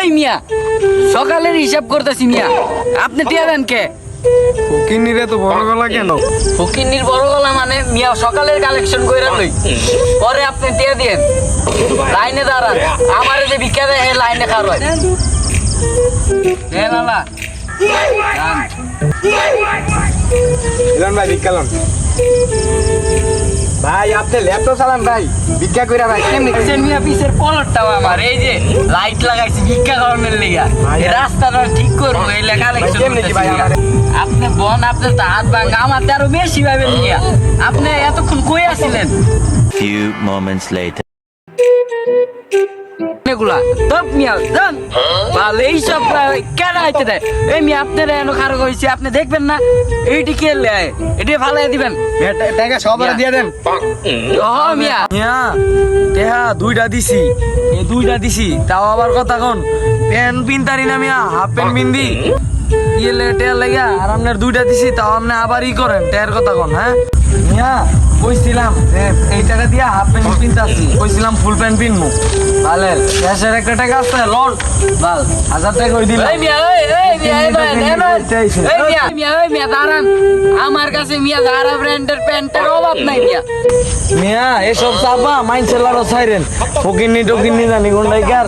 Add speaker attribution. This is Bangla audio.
Speaker 1: এই মিয়া সকালের হিসাব করতেছি মিয়া, আপনি টিয়া দেন কে?
Speaker 2: ফকিন্নিরে তো বড় গলা কেন?
Speaker 1: ফকিন্নির বড় গলা মানে মিয়া সকালের কালেকশন কইরা লই, পরে আপনি টিয়া দিয়েন। লাইনে দাঁড়ান, আমারে যে ভিক্ষা দেয় হে লাইনে খাড়ায়। এ লালা
Speaker 2: এলাম ভাই ভিক্ষালন। ভাই আপনি ল্যাপটপ চালান ভাই, ভিক্ষা কইরা ভাই কেমনি?
Speaker 1: মিয়া পিছের কলরটাও আমার, এই যে লাইট লাগাইছি ভিক্ষা করানোর লিগা। এই রাস্তাটা ঠিক করবো, এই কালেকশন
Speaker 2: কেমনি কি ভাই আমারে?
Speaker 1: আপনি বন, আপনার তো হাত ভাঙা, আমার তো আরো বেশি ভাবে মিয়া। আপনি এতক্ষণ কই আছিলেন?
Speaker 3: Few moments later.
Speaker 1: এগুলা তপ মিয়া জান ভালো এইসব কেন আইতে দেয়? এই মিয়া আপনারা এনে খারাপ হয়েছে, আপনি দেখবেন না? এইটি কে লেয়, এটি ফালাই দিবেন।
Speaker 2: টাকা সবারে দিয়ে দেন।
Speaker 1: মিয়া
Speaker 2: মিয়া টেহা দুইটা দিছি, এই দুইটা দিছি, তাও আবার কথা কোন প্যান্ট পিনতারি না মিয়া, হাফ প্যান্ট পিন্দি ইয়ে টেয়ার লাগা, আর আপনার দুইটা দিছি, তাও আপনি আবার ই করেন টেয়ার কথা কোন। হ্যাঁ মিয়া কইছিলাম যে এই টাকা দিয়া হাফ প্যান্ট পিনতাছি, কইছিলাম ফুল প্যান্ট পিনমু। ভালো ক্যাশের একটা টাকা আছে লন, ভাল 1000 টাকা কই দিলাম।
Speaker 1: এই মিয়া এই মিয়া দাঁড়ান, আমার কাছে মিয়া জারা ব্র্যান্ডের প্যান্টের অভাব নাই মিয়া।
Speaker 2: মিয়া এসব চাপা মাইন্ড সেলারও ছাইরেন, ফকিন্নি টকিন্নি জানি কোনটাই কার।